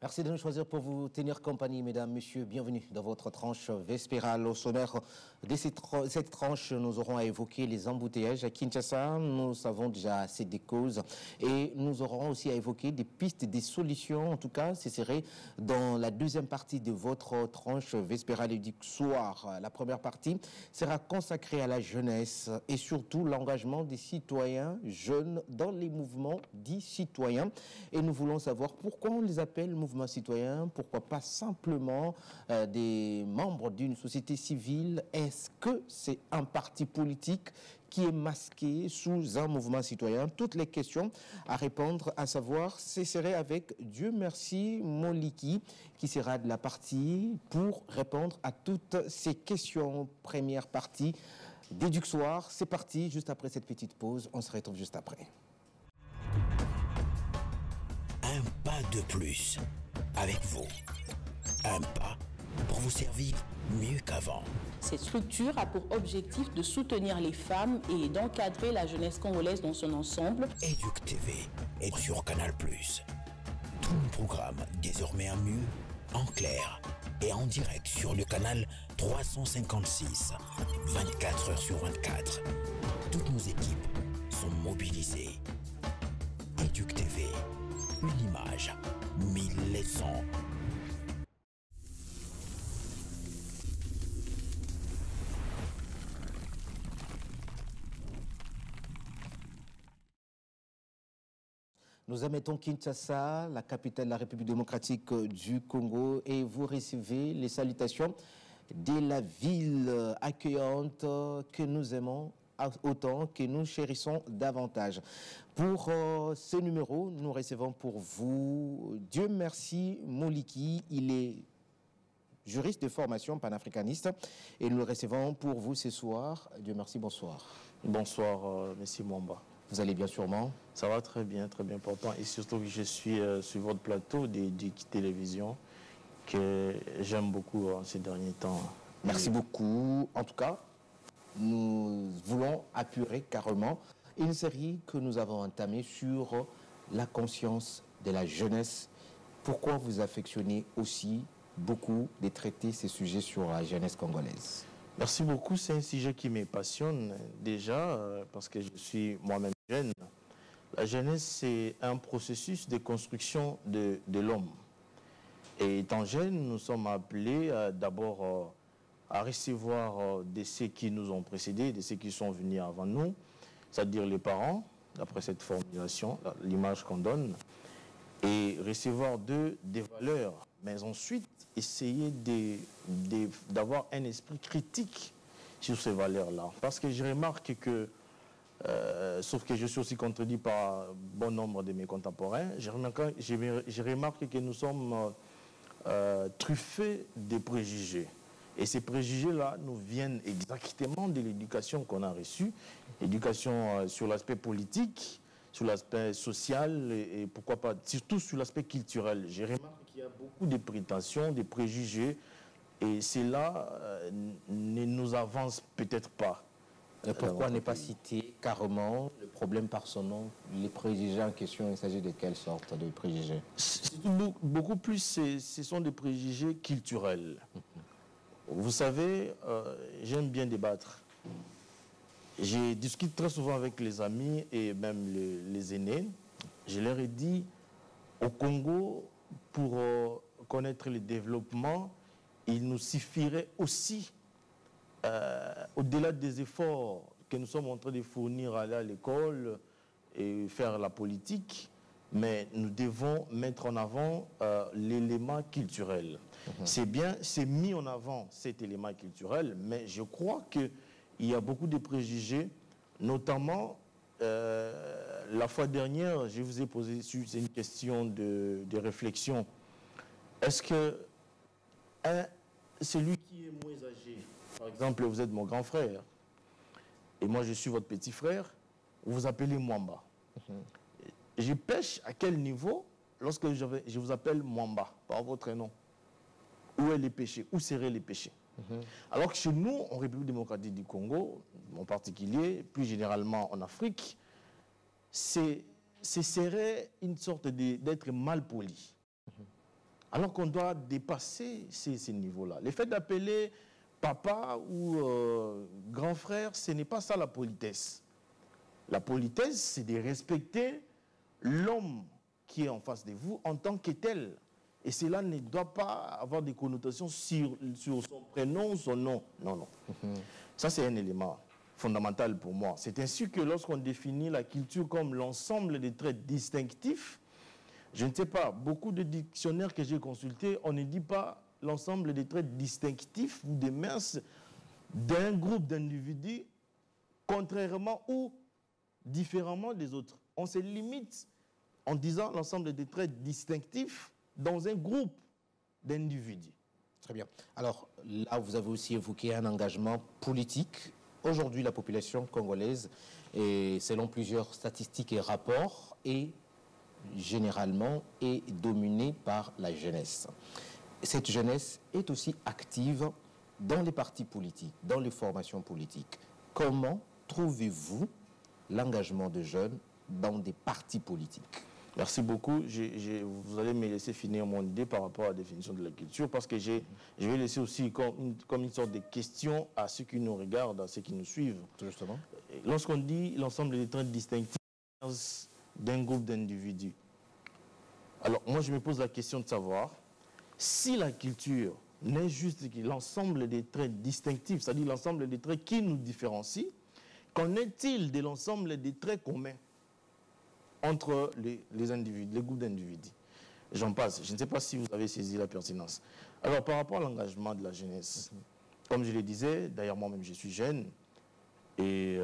Merci de nous choisir pour vous tenir compagnie, mesdames, messieurs. Bienvenue dans votre tranche vespérale. Au sommaire de cette tranche, nous aurons à évoquer les embouteillages à Kinshasa. Nous savons déjà assez des causes. Et nous aurons aussi à évoquer des pistes, des solutions. En tout cas, ce serait dans la deuxième partie de votre tranche vespérale et du soir. La première partie sera consacrée à la jeunesse et surtout l'engagement des citoyens jeunes dans les mouvements dits citoyens. Et nous voulons savoir pourquoi on les appelle mouvements citoyens, pourquoi pas simplement des membres d'une société civile. Est-ce que c'est un parti politique qui est masqué sous un mouvement citoyen? Toutes les questions à répondre, à savoir, ce serait avec Dieu merci Moliki qui sera de la partie pour répondre à toutes ces questions. Première partie d'Éduxoir, c'est parti juste après cette petite pause, on se retrouve juste après. Un pas de plus avec vous. Un pas pour vous servir mieux qu'avant. Cette structure a pour objectif de soutenir les femmes et d'encadrer la jeunesse congolaise dans son ensemble. Éduc TV est sur Canal+. Tous nos programmes désormais en mieux, en clair et en direct sur le canal 356, 24 heures sur 24. Toutes nos équipes sont mobilisées. Éduc TV, une image, 1000 leçons. Nous admettons Kinshasa, la capitale de la République démocratique du Congo, et vous recevez les salutations de la ville accueillante que nous aimons autant, que nous chérissons davantage. Pour ce numéro, nous recevons pour vous Dieu merci Moliki. Il est juriste de formation panafricaniste et nous le recevons pour vous ce soir. Dieu merci, bonsoir. Bonsoir, monsieur Mwamba. Vous allez bien sûrement? Ça va très bien pourtant. Et surtout que je suis sur votre plateau d'Éduc Télévision, que j'aime beaucoup ces derniers temps. Merci beaucoup. En tout cas, nous voulons apurer carrément une série que nous avons entamée sur la conscience de la jeunesse. Pourquoi vous affectionnez aussi beaucoup de traiter ces sujets sur la jeunesse congolaise? Merci beaucoup. C'est un sujet qui me passionne déjà parce que je suis moi-même jeune. La jeunesse, c'est un processus de construction de l'homme. Et étant jeune, nous sommes appelés d'abord à recevoir de ceux qui nous ont précédés, de ceux qui sont venus avant nous, c'est-à-dire les parents, d'après cette formulation, l'image qu'on donne, et recevoir d'eux des valeurs, mais ensuite essayer d'avoir un esprit critique sur ces valeurs-là. Parce que je remarque que, sauf que je suis aussi contredit par bon nombre de mes contemporains, je remarque que nous sommes truffés de préjugés. Et ces préjugés-là nous viennent exactement de l'éducation qu'on a reçue, l'éducation sur l'aspect politique, sur l'aspect social et pourquoi pas, surtout sur l'aspect culturel. J'ai remarqué qu'il y a beaucoup de prétentions, de préjugés et cela ne nous avance peut-être pas. Et pourquoi ne pas citer carrément le problème par son nom, les préjugés en question? Il s'agit de quelle sorte de préjugés? Beaucoup plus, ce sont des préjugés culturels. Vous savez, j'aime bien débattre. Je discute très souvent avec les amis et même les aînés. Je leur ai dit, au Congo, pour connaître le développement, il nous suffirait aussi, au-delà des efforts que nous sommes en train de fournir, aller à l'école et faire la politique, mais nous devons mettre en avant l'élément culturel. C'est bien, c'est mis en avant cet élément culturel, mais je crois qu'il y a beaucoup de préjugés, notamment la fois dernière, je vous ai posé une question de réflexion. Est-ce que celui qui est moins âgé, par exemple, vous êtes mon grand frère, et moi je suis votre petit frère, vous vous appelez Mwamba. Je pêche à quel niveau lorsque je vous appelle Mwamba par votre nom? Où est le péché? Où seraient les péchés? Alors que chez nous, en République démocratique du Congo, en particulier, plus généralement en Afrique, ce serait une sorte d'être mal poli. Alors qu'on doit dépasser ces niveaux-là. Le fait d'appeler papa ou grand frère, ce n'est pas ça la politesse. La politesse, c'est de respecter l'homme qui est en face de vous en tant que tel. Et cela ne doit pas avoir des connotations sur son prénom, son nom. Non, non. Ça, c'est un élément fondamental pour moi. C'est ainsi que lorsqu'on définit la culture comme l'ensemble des traits distinctifs, je ne sais pas, beaucoup de dictionnaires que j'ai consultés, on ne dit pas l'ensemble des traits distinctifs ou des mœurs d'un groupe d'individus, contrairement ou différemment des autres. On se limite en disant l'ensemble des traits distinctifs dans un groupe d'individus. Très bien. Alors là, vous avez aussi évoqué un engagement politique. Aujourd'hui, la population congolaise, selon plusieurs statistiques et rapports, est généralement dominée par la jeunesse. Cette jeunesse est aussi active dans les partis politiques, dans les formations politiques. Comment trouvez-vous l'engagement de jeunes dans des partis politiques? Merci beaucoup. Vous allez me laisser finir mon idée par rapport à la définition de la culture, parce que je vais laisser aussi comme une sorte de question à ceux qui nous regardent, à ceux qui nous suivent. Tout justement. Lorsqu'on dit l'ensemble des traits distinctifs d'un groupe d'individus, alors moi je me pose la question de savoir si la culture n'est juste que l'ensemble des traits distinctifs, c'est-à-dire l'ensemble des traits qui nous différencient, qu'en est-il de l'ensemble des traits communs entre les individus, les groupes d'individus? J'en passe. Je ne sais pas si vous avez saisi la pertinence. Alors, par rapport à l'engagement de la jeunesse, comme je le disais, d'ailleurs moi-même je suis jeune, et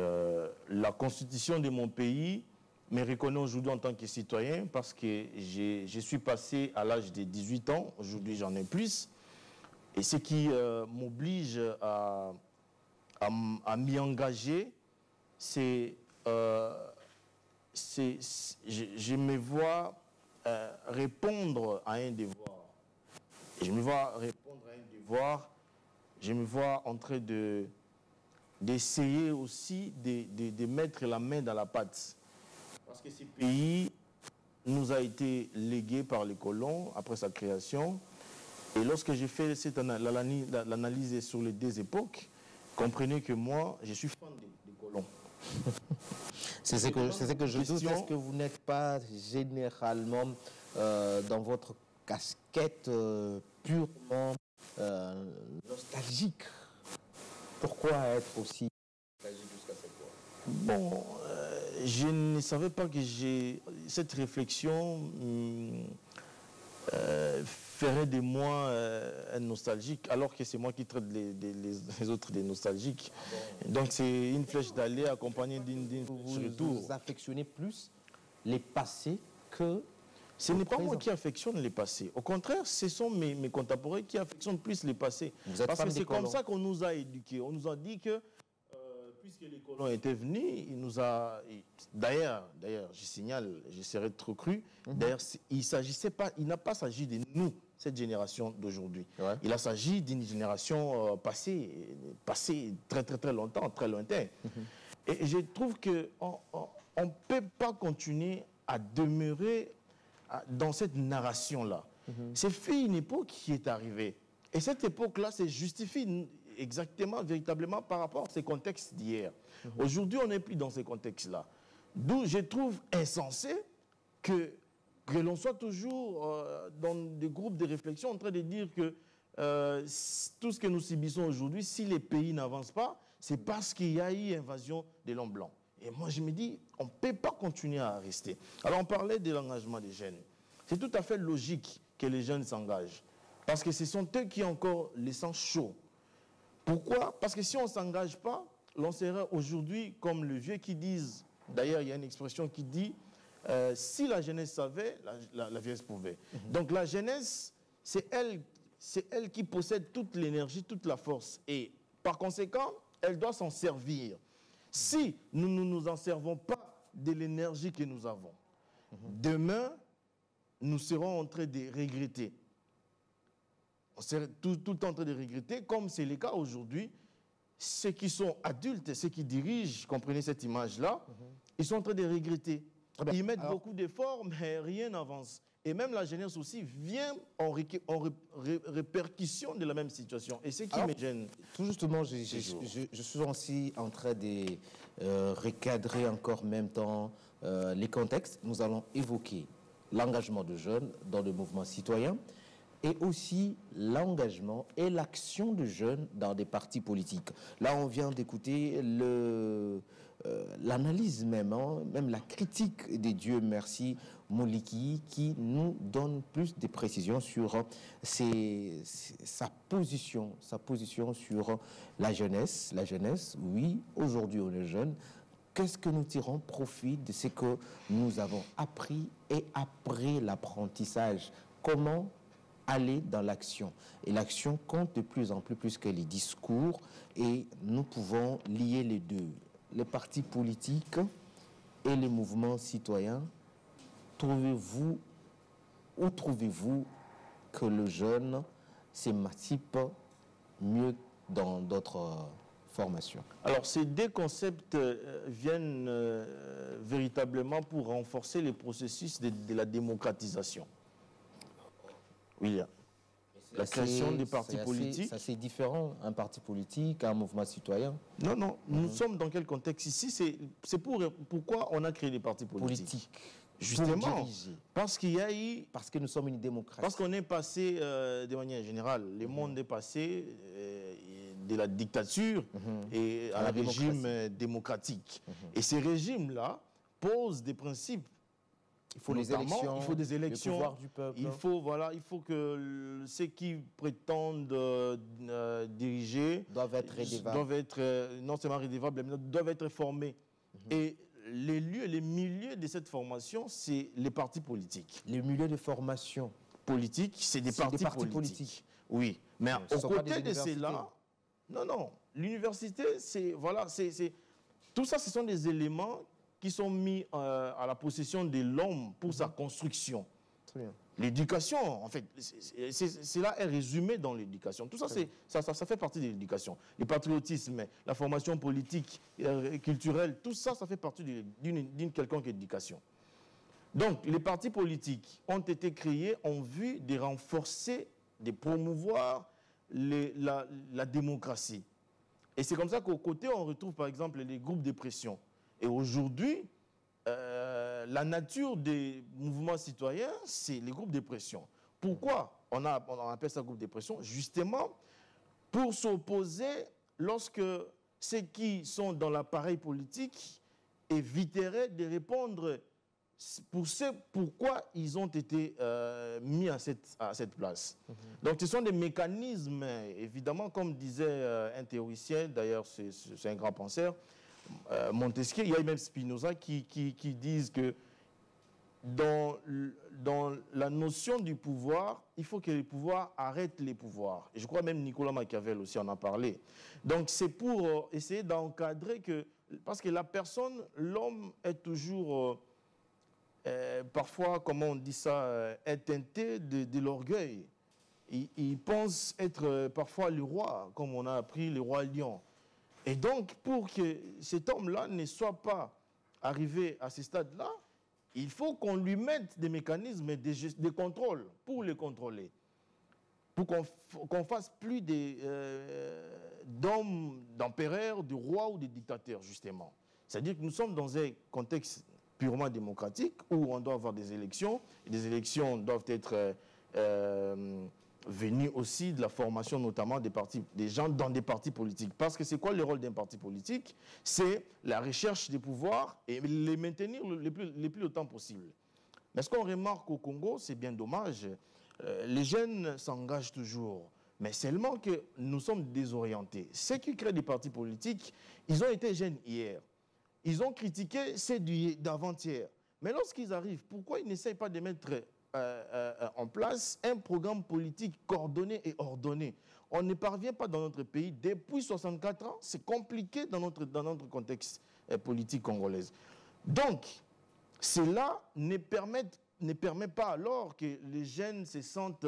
la constitution de mon pays me reconnaît aujourd'hui en tant que citoyen parce que je suis passé à l'âge de 18 ans, aujourd'hui j'en ai plus, et ce qui m'oblige à m'y engager, c'est je me vois répondre à un devoir. Et je me vois répondre à un devoir, je me vois en train d'essayer aussi de mettre la main dans la pâte. Parce que ce pays nous a été légué par les colons après sa création. Et lorsque j'ai fait l'analyse sur les deux époques, comprenez que moi, je suis fan des colons. C'est ce que je doute. Est-ce que vous n'êtes pas généralement dans votre casquette purement nostalgique? Pourquoi être aussi nostalgique jusqu'à cette fois? Bon, je ne savais pas que cette réflexion ferait de moi un nostalgique, alors que c'est moi qui traite les autres des nostalgiques. Donc c'est une flèche d'aller accompagnée d'une flèche retour. Vous affectionnez plus les passés que... Ce n'est pas moi qui affectionne les passés. Au contraire, ce sont mes contemporains qui affectionnent plus les passés. Parce que c'est comme ça qu'on nous a éduqués. On nous a dit que, puisque les colons étaient venus, il nous a... D'ailleurs, je signale, je serais trop cru, d'ailleurs, il n'a pas s'agi de nous, cette génération d'aujourd'hui. Ouais. Il a s'agi d'une génération passée très, très, très longtemps, très lointain. Et je trouve qu'on ne peut pas continuer à demeurer dans cette narration-là. C'est fait une époque qui est arrivée. Et cette époque-là se justifie exactement, véritablement par rapport à ces contextes d'hier. Aujourd'hui, on n'est plus dans ces contextes-là. D'où je trouve insensé que l'on soit toujours dans des groupes de réflexion en train de dire que tout ce que nous subissons aujourd'hui, si les pays n'avancent pas, c'est parce qu'il y a eu invasion de l'homme blanc. Et moi, je me dis, on ne peut pas continuer à rester. Alors, on parlait de l'engagement des jeunes. C'est tout à fait logique que les jeunes s'engagent. Parce que ce sont eux qui ont encore le sang chaud. Pourquoi? Parce que si on ne s'engage pas, l'on serait aujourd'hui comme le vieux qui disent, d'ailleurs, il y a une expression qui dit, si la jeunesse savait, la vieillesse pouvait. Donc, la jeunesse, c'est elle qui possède toute l'énergie, toute la force. Et par conséquent, elle doit s'en servir. Si nous ne nous en servons pas de l'énergie que nous avons, demain, nous serons en train de regretter. On serait tout le temps en train de regretter, comme c'est le cas aujourd'hui. Ceux qui sont adultes, ceux qui dirigent, comprenez cette image-là, ils sont en train de regretter. Ils mettent beaucoup d'efforts, mais rien n'avance. Et même la jeunesse aussi vient en répercussion de la même situation. Et c'est qui me gêne. Tout justement, je suis aussi en train de recadrer encore en même temps les contextes. Nous allons évoquer l'engagement de jeunes dans le mouvement citoyen et aussi l'engagement et l'action de jeunes dans des partis politiques. Là, on vient d'écouter l'analyse même, même la critique des dieux merci Moliki, qui nous donne plus de précisions sur sa position sur la jeunesse. La jeunesse, oui, aujourd'hui on est jeune. Qu'est-ce que nous tirons profit de ce que nous avons appris et après l'apprentissage? Comment aller dans l'action? Et l'action compte de plus en plus que les discours et nous pouvons lier les deux. Les partis politiques et les mouvements citoyens, où trouvez-vous que le jeune s'émancipe mieux dans d'autres formations? Alors, ces deux concepts viennent véritablement pour renforcer les processus de la démocratisation. Oui, la création des partis politiques. C'est différent, un parti politique, un mouvement citoyen. Non, non, nous sommes dans quel contexte ici? C'est pourquoi on a créé des partis politiques. Justement, parce qu'il y a eu... Parce que nous sommes une démocratie. Parce qu'on est passé, de manière générale, le monde est passé de la dictature et à un régime démocratique. Et ces régimes-là posent des principes. Il faut des élections, le pouvoir du peuple. Il faut que ceux qui prétendent diriger doivent être rédévables. Non seulement rédévables, mais doivent être formés. Et les lieux, les milieux de cette formation, c'est les partis politiques. Les milieux de formation politique, c'est des partis politiques. Oui, mais aux côtés de cela, non. L'université, tout ça, ce sont des éléments qui sont mis à la possession de l'homme pour sa construction. L'éducation, en fait, cela est résumé dans l'éducation. Tout ça, ça fait partie de l'éducation. Le patriotisme, la formation politique, culturelle, tout ça, ça fait partie d'une quelconque éducation. Donc, les partis politiques ont été créés en vue de renforcer, de promouvoir la démocratie. Et c'est comme ça qu'au côté, on retrouve par exemple les groupes de pression. Et aujourd'hui, la nature des mouvements citoyens, c'est les groupes de pression. Pourquoi on appelle ça groupe de pression? Justement, pour s'opposer lorsque ceux qui sont dans l'appareil politique éviteraient de répondre pourquoi ils ont été mis à cette place. Donc ce sont des mécanismes, évidemment, comme disait un théoricien, d'ailleurs c'est un grand penseur, Montesquieu, il y a même Spinoza qui disent que dans la notion du pouvoir, il faut que les pouvoirs arrêtent les pouvoirs. Et je crois même Nicolas Machiavel aussi en a parlé. Donc c'est pour essayer d'encadrer que... Parce que la personne, l'homme est toujours... parfois, comment on dit ça, est teinté de l'orgueil. Il pense être parfois le roi, comme on a appris le roi lion. Et donc, pour que cet homme-là ne soit pas arrivé à ce stade-là, il faut qu'on lui mette des mécanismes de contrôle pour le contrôler. Pour qu'on fasse plus d'hommes, d'empereurs, de rois ou de dictateurs, justement. C'est-à-dire que nous sommes dans un contexte purement démocratique où on doit avoir des élections. Et des élections doivent être venues aussi de la formation notamment des gens dans des partis politiques. Parce que c'est quoi le rôle d'un parti politique? C'est la recherche des pouvoirs et les maintenir le plus longtemps possible. Mais ce qu'on remarque au Congo, c'est bien dommage. Les jeunes s'engagent toujours. Mais seulement que nous sommes désorientés. Ceux qui créent des partis politiques, ils ont été jeunes hier. Ils ont critiqué ceux d'avant-hier. Mais lorsqu'ils arrivent, pourquoi ils n'essayent pas de mettre en place un programme politique coordonné et ordonné? On ne parvient pas dans notre pays. Depuis 64 ans, c'est compliqué dans notre contexte politique congolais. Donc, cela ne permet pas alors que les jeunes se sentent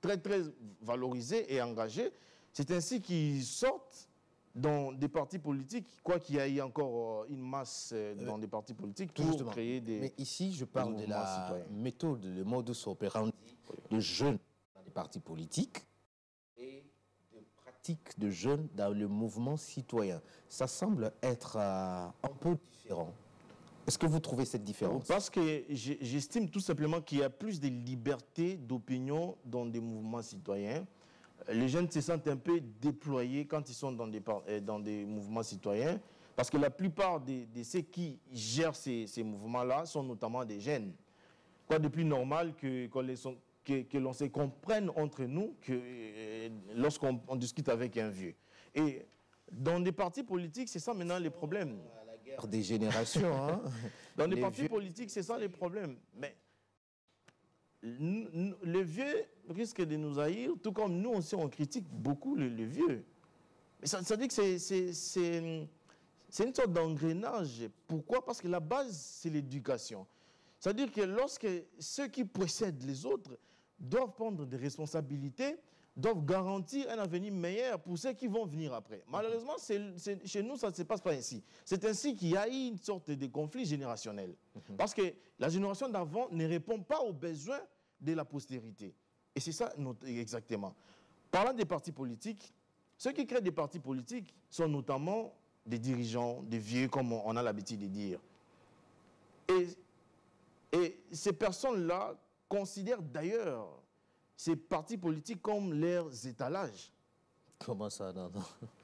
très, très valorisés et engagés. C'est ainsi qu'ils sortent dans des partis politiques, quoi qu'il y ait encore une masse dans des partis politiques pour Justement. créer des... Mais ici, je parle de la citoyens. méthode, le modus operandi de jeunes dans les partis politiques et de pratiques de jeunes dans le mouvement citoyen. Ça semble être un peu différent. Est-ce que vous trouvez cette différence? Parce que j'estime tout simplement qu'il y a plus de liberté d'opinion dans des mouvements citoyens. Les jeunes se sentent un peu déployés quand ils sont dans des mouvements citoyens, parce que la plupart de ceux qui gèrent ces mouvements-là sont notamment des jeunes. Quoi de plus normal que l'on se comprenne entre nous que lorsqu'on discute avec un vieux. Et dans des partis politiques, c'est ça maintenant les problèmes. La guerre des générations. Hein. Dans les partis politiques, c'est ça les problèmes. Mais les vieux risquent de nous haïr, tout comme nous aussi, on critique beaucoup les vieux. Mais ça dit que c'est une sorte d'engrenage. Pourquoi? Parce que la base, c'est l'éducation. C'est-à-dire que lorsque ceux qui précèdent les autres doivent prendre des responsabilités, doivent garantir un avenir meilleur pour ceux qui vont venir après. Malheureusement, chez nous, ça ne se passe pas ainsi. C'est ainsi qu'il y a eu une sorte de conflit générationnel. Parce que la génération d'avant ne répond pas aux besoins de la postérité. Et c'est ça exactement. Parlant des partis politiques, ceux qui créent des partis politiques sont notamment des dirigeants, des vieux, comme on a l'habitude de dire. Et ces personnes-là considèrent d'ailleurs ces partis politiques comme leurs étalages. Comment ça, non?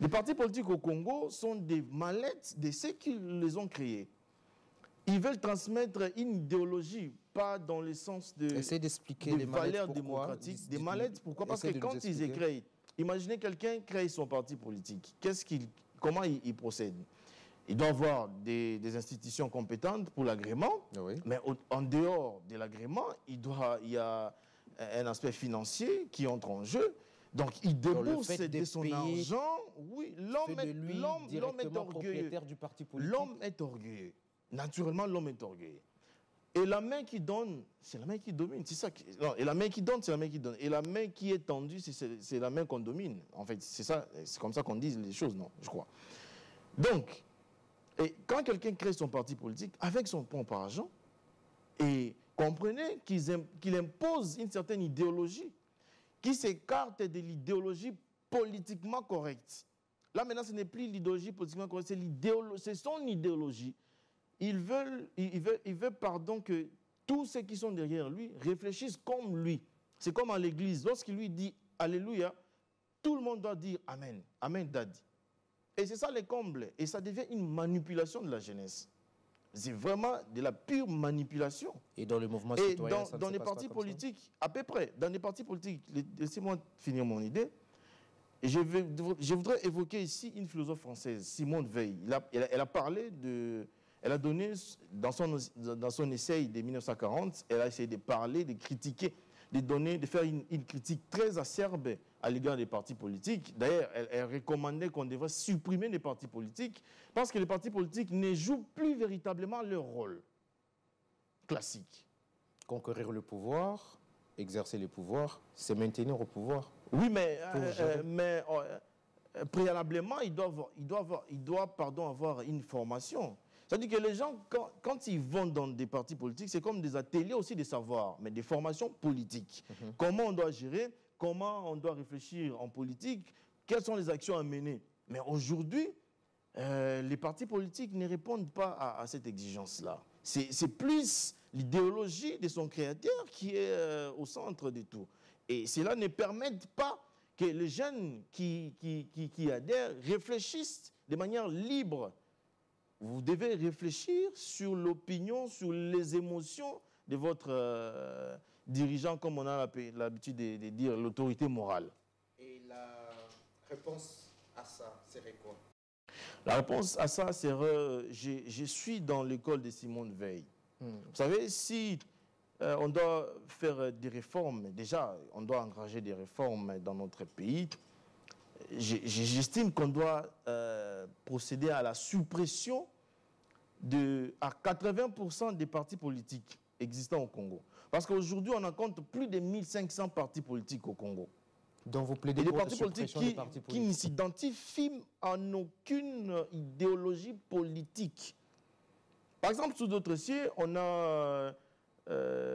Les partis politiques au Congo sont des mallettes de ceux qui les ont créés. Ils veulent transmettre une idéologie, pas dans le sens de d'expliquer les valeurs démocratiques. Des mallettes, pourquoi? Parce que quand ils écrivent, imaginez quelqu'un crée son parti politique. Comment il procède? Il doit avoir des institutions compétentes pour l'agrément, oui. Mais en dehors de l'agrément, il y a un aspect financier qui entre en jeu. Donc, il débourse de son argent. Oui, l'homme est orgueilleux. L'homme est orgueilleux. Naturellement, l'homme est orgueilleux. Et la main qui donne, c'est la main qui domine. C'est ça. Et la main qui donne, c'est la main qui donne. Et la main qui est tendue, c'est la main qu'on domine. En fait, c'est ça. C'est comme ça qu'on dit les choses, non? Je crois. Donc, et quand quelqu'un crée son parti politique avec son propre argent, et comprenez qu'il impose une certaine idéologie qui s'écarte de l'idéologie politiquement correcte. Là, maintenant, ce n'est plus l'idéologie politiquement correcte, c'est son idéologie. Il veut que tous ceux qui sont derrière lui réfléchissent comme lui. C'est comme à l'église. Lorsqu'il lui dit « Alléluia », tout le monde doit dire « Amen ». « Amen, Daddy ». Et c'est ça les combles. Et ça devient une manipulation de la jeunesse. C'est vraiment de la pure manipulation. Et dans le mouvement citoyen, ça ne dans se les passe partis pas comme politiques, à peu près, dans les partis politiques, laissez-moi finir mon idée. Et je voudrais évoquer ici une philosophe française, Simone Veil. Elle a parlé de... Elle a donné, dans son essai de 1940, elle a essayé de parler, de critiquer, de faire une critique très acerbe à l'égard des partis politiques. D'ailleurs, elle recommandait qu'on devrait supprimer les partis politiques parce que les partis politiques ne jouent plus véritablement leur rôle classique. Conquérir le pouvoir, exercer le pouvoir, c'est maintenir au pouvoir. Oui, mais préalablement, il doit avoir une formation. C'est-à-dire que les gens, quand ils vont dans des partis politiques, c'est comme des ateliers aussi de savoir, mais des formations politiques. Comment on doit gérer, comment on doit réfléchir en politique, quelles sont les actions à mener. Mais aujourd'hui, les partis politiques ne répondent pas à cette exigence-là. C'est plus l'idéologie de son créateur qui est au centre de tout. Et cela ne permet pas que les jeunes qui adhèrent réfléchissent de manière libre. Vous devez réfléchir sur l'opinion, sur les émotions de votre dirigeant, comme on a l'habitude de dire, l'autorité morale. Et la réponse à ça serait quoi? La réponse à ça serait, je suis dans l'école de Simone Veil. Vous savez, si on doit faire des réformes, déjà, on doit engager des réformes dans notre pays, j'estime qu'on doit procéder à la suppression à 80% des partis politiques existants au Congo. Parce qu'aujourd'hui, on en compte plus de 1500 partis politiques au Congo. Dans vos plaidoyers des pour la partis politiques suppression des partis qui politiques. ne s'identifient en aucune idéologie politique. Par exemple, sous d'autres cieux, on a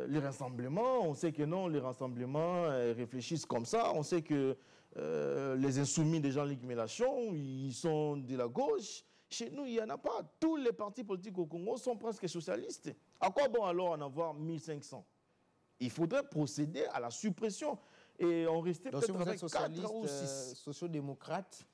les rassemblements. On sait que non, les rassemblements réfléchissent comme ça. On sait que les insoumis des Jean-Luc Mélenchon, ils sont de la gauche. Chez nous, il n'y en a pas. Tous les partis politiques au Congo sont presque socialistes. À quoi bon alors en avoir 1500? Il faudrait procéder à la suppression. Et on restait peut-être avec 4 ou 6. Sociodémocrate,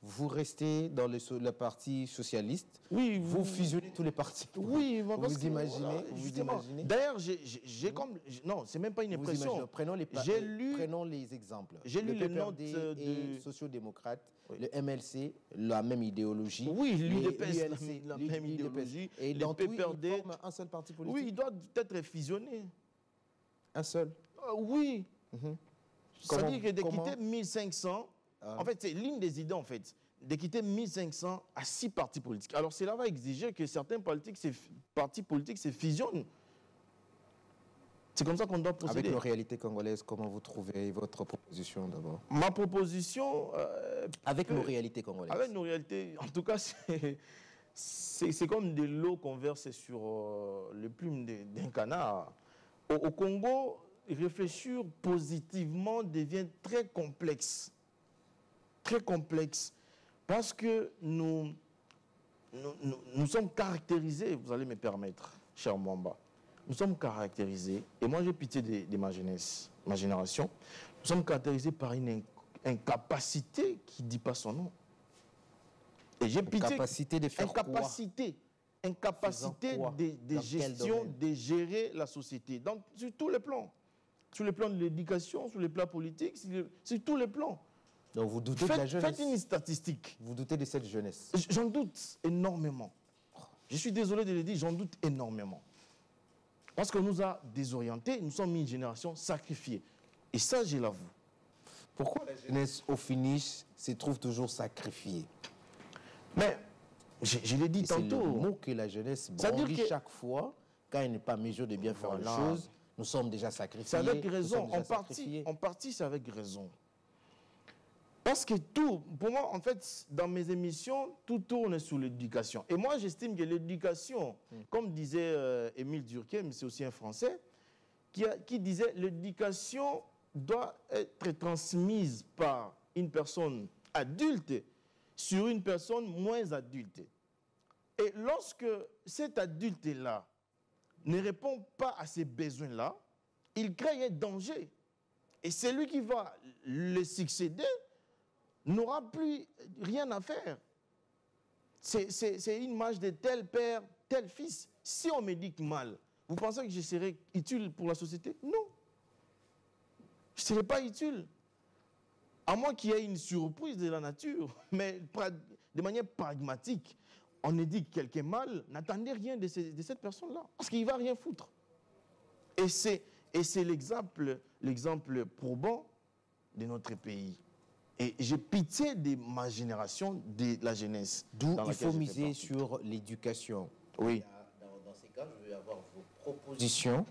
vous restez dans le parti socialiste. Oui, vous fusionnez tous les partis. Oui, vous imaginez, vous imaginez. D'ailleurs, j'ai comme... Non, c'est même pas une impression. Prenons les exemples. J'ai lu les notes de sociodémocrates, oui. Le MLC, la même idéologie. Oui, l'UDPS, la même idéologie. Et dans tout, ils forment un seul parti politique. Oui, il doit être fusionné. Un seul? Oui. C'est-à-dire que de quitter 1500, en fait, c'est l'une des idées, en fait, de quitter 1500 à 6 partis politiques. Alors, cela va exiger que certains partis politiques se fusionnent. C'est comme ça qu'on doit procéder. Avec nos réalités congolaises, comment vous trouvez votre proposition d'abord? Ma proposition... avec nos réalités congolaises. Avec nos réalités, en tout cas, c'est comme de l'eau qu'on verse sur les plumes d'un canard. Au Congo, réfléchir positivement devient très complexe. Très complexe. Parce que nous sommes caractérisés, vous allez me permettre, cher Mwamba, nous sommes caractérisés, et moi j'ai pitié de ma jeunesse, ma génération, nous sommes caractérisés par une incapacité qui ne dit pas son nom. Et j'ai pitié... Incapacité de faire incapacité. quoi? Incapacité de gestion, de gérer la société, sur tous les plans. Sur le plan de l'éducation, sur le plan politique, sur tous les plans. Donc vous doutez de la jeunesse? Faites une statistique. Vous doutez de cette jeunesse? J'en doute énormément. Je suis désolé de le dire, j'en doute énormément. Parce qu'on nous a désorientés, nous sommes une génération sacrifiée. Et ça, je l'avoue. Pourquoi la jeunesse, au finish, se trouve toujours sacrifiée? Mais, je l'ai dit tantôt. C'est le mot que la jeunesse brandit chaque fois, quand elle n'est pas mesure de bien faire les choses. Nous sommes déjà sacrifiés. C'est avec raison. En partie, c'est avec raison. Parce que tout, pour moi, en fait, dans mes émissions, tout tourne sur l'éducation. Et moi, j'estime que l'éducation, comme disait Émile Durkheim, c'est aussi un Français, qui disait l'éducation doit être transmise par une personne adulte sur une personne moins adulte. Et lorsque cet adulte-là ne répond pas à ces besoins-là, il crée un danger. Et celui qui va le succéder n'aura plus rien à faire. C'est une image de tel père, tel fils. Si on m'éduque mal, vous pensez que je serai utile pour la société? Non. Je ne serai pas utile. À moins qu'il y ait une surprise de la nature. Mais de manière pragmatique, on éduque quelqu'un mal, n'attendez rien de cette personne-là. Parce qu'il ne va rien foutre. Et c'est l'exemple probant de notre pays. Et j'ai pitié de ma génération, de la jeunesse. D'où il faut miser sur l'éducation. Oui. Dans ces cas, je veux avoir vos propositions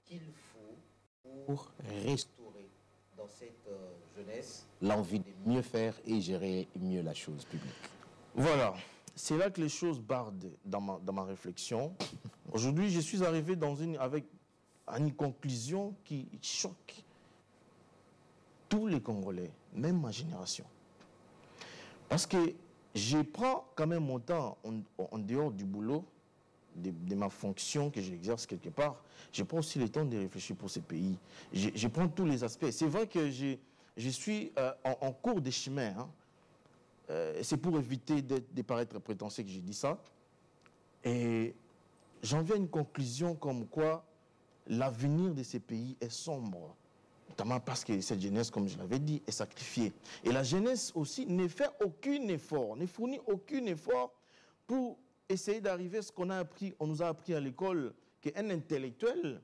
qu'il faut pour restaurer dans cette jeunesse l'envie de mieux faire et gérer mieux la chose publique. Voilà. C'est là que les choses bardent dans ma réflexion. Aujourd'hui, je suis arrivé avec une conclusion qui choque tous les Congolais, même ma génération. Parce que je prends quand même mon temps en dehors du boulot, de ma fonction que j'exerce quelque part. Je prends aussi le temps de réfléchir pour ce pays. Je prends tous les aspects. C'est vrai que je suis en cours de chemin. Hein. C'est pour éviter de paraître prétentieux que j'ai dit ça. Et j'en viens à une conclusion comme quoi l'avenir de ces pays est sombre. Notamment parce que cette jeunesse, comme je l'avais dit, est sacrifiée. Et la jeunesse aussi ne fait aucun effort, ne fournit aucun effort pour essayer d'arriver à ce qu'on a appris. On nous a appris à l'école qu'un intellectuel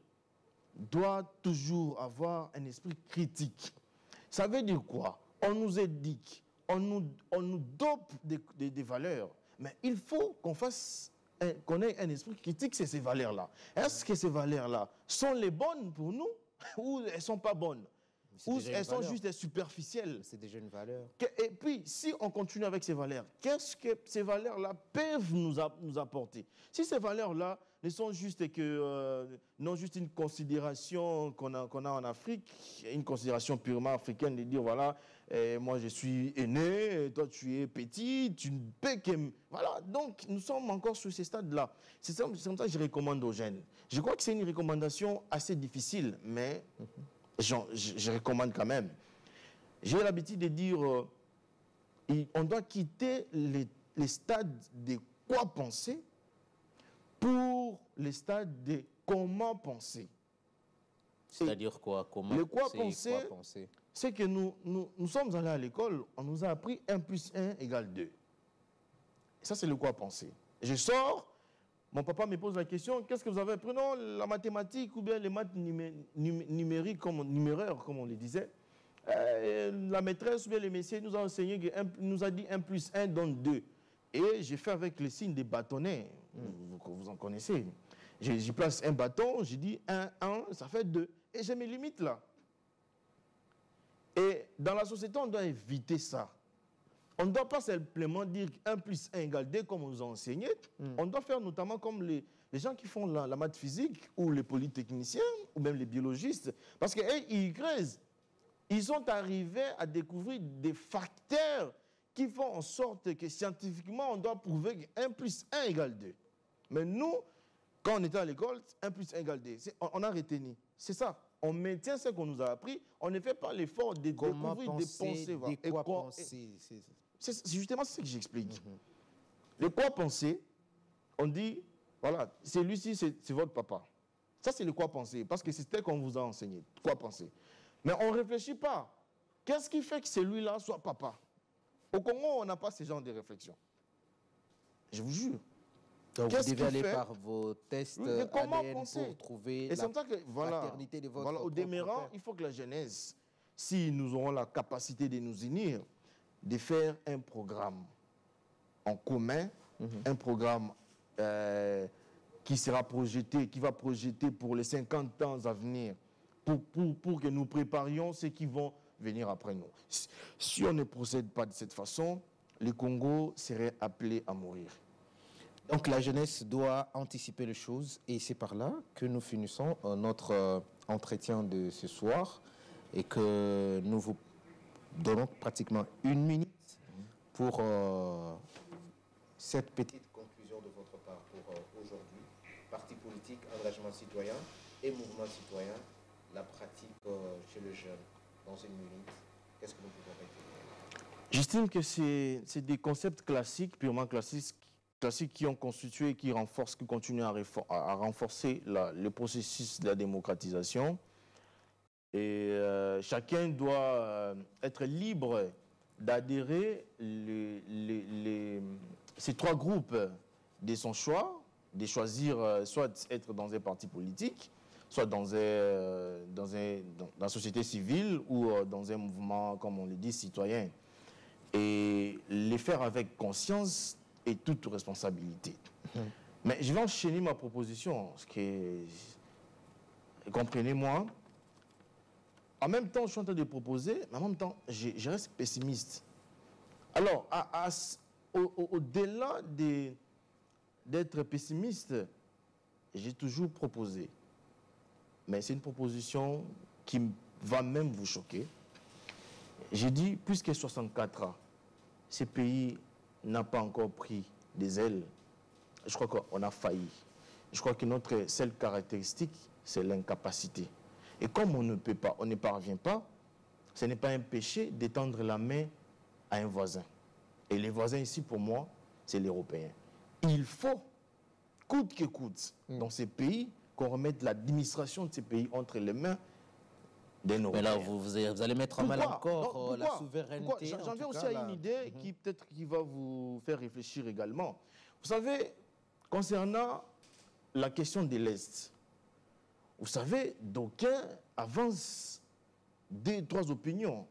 doit toujours avoir un esprit critique. Ça veut dire quoi? On nous éduque, on nous dope des valeurs, mais il faut qu'on ait un esprit critique sur ces valeurs-là. Est-ce que ces valeurs-là sont les bonnes pour nous ou elles ne sont pas bonnes? ou elles sont juste superficielles. C'est déjà une valeur. Et puis, si on continue avec ces valeurs, qu'est-ce que ces valeurs-là peuvent nous apporter? Si ces valeurs-là ne sont juste non juste une considération qu'on a en Afrique, une considération purement africaine de dire, voilà, moi je suis aîné, toi tu es petit, tu ne peux que... Voilà, donc nous sommes encore sur ces stades-là. C'est comme ça que je recommande aux jeunes. Je crois que c'est une recommandation assez difficile, mais je recommande quand même. J'ai l'habitude de dire, on doit quitter les stades de quoi penser pour les stades de comment penser. C'est-à-dire quoi? Comment le quoi penser, c'est que nous sommes allés à l'école, on nous a appris 1 + 1 = 2. Et ça, c'est le quoi penser. Je sors, mon papa me pose la question, qu'est-ce que vous avez appris? Non, la mathématique ou bien les maths numériques, numéraires, comme on le disait. La maîtresse ou bien le messieurs nous a enseigné, nous a dit 1 + 1 donne 2. Et j'ai fait avec le signe des bâtonnets, vous en connaissez. J'y place un bâton, j'ai dit 1, ça fait 2. Et j'ai mes limites là. Et dans la société, on doit éviter ça. On ne doit pas simplement dire 1 + 1 = 2 comme on nous a enseigné. On doit faire notamment comme les gens qui font la maths physique ou les polytechniciens ou même les biologistes. Parce qu'ils creusent. Ils sont arrivés à découvrir des facteurs qui font en sorte que scientifiquement, on doit prouver que 1 + 1 = 2. Mais nous, quand on était à l'école, 1 + 1 = 2. On a retenu. C'est ça. On maintient ce qu'on nous a appris. On ne fait pas l'effort de découvrir, de penser. De quoi penser. C'est justement ce que j'explique. Le quoi penser, on dit, voilà, celui-ci, c'est votre papa. Ça, c'est le quoi penser, parce que c'est tel qu'on vous a enseigné. Quoi penser. Mais on ne réfléchit pas. Qu'est-ce qui fait que celui-là soit papa? Au Congo, on n'a pas ce genre de réflexion. Je vous jure. Donc vous devez aller par vos tests ADN pour trouver la paternité de votre Voilà, au demeurant, il faut que la jeunesse, si nous aurons la capacité de nous unir, de faire un programme en commun, un programme qui sera projeté, qui va projeter pour les 50 ans à venir, pour que nous préparions ceux qui vont venir après nous. Si on ne procède pas de cette façon, le Congo serait appelé à mourir. Donc la jeunesse doit anticiper les choses et c'est par là que nous finissons notre entretien de ce soir et que nous vous donnons pratiquement 1 minute pour cette petite conclusion de votre part pour aujourd'hui. Parti politique, engagement citoyen et mouvement citoyen, la pratique chez le jeune. Dans 1 minute, qu'est-ce que nous pouvons retenir? J'estime que c'est des concepts classiques, purement classiques qui ont constitué, qui continuent à renforcer le processus de la démocratisation. Et chacun doit être libre d'adhérer ces 3 groupes de son choix, de choisir soit être dans un parti politique, soit dans la société civile ou dans un mouvement, comme on le dit, citoyen. Et les faire avec conscience et toute responsabilité. Mais je vais enchaîner ma proposition, parce que, comprenez-moi, en même temps, je suis en train de proposer, mais en même temps, je reste pessimiste. Alors, au-delà d'être pessimiste, j'ai toujours proposé. Mais c'est une proposition qui va même vous choquer. J'ai dit, plus que 64 ans, ce pays n'a pas encore pris des ailes. Je crois qu'on a failli. Je crois que notre seule caractéristique, c'est l'incapacité. Et comme on ne peut pas, on ne parvient pas, ce n'est pas un péché d'étendre la main à un voisin. Et les voisins ici, pour moi, c'est l'Européen. Il faut, coûte que coûte, dans ces pays, qu'on remette l'administration de ces pays entre les mains des Européens. Mais là, vous allez mettre en mal encore la souveraineté. J'en viens aussi à une idée qui peut-être qui va vous faire réfléchir également. Vous savez, concernant la question de l'Est, vous savez, d'aucuns avancent 2, 3 opinions.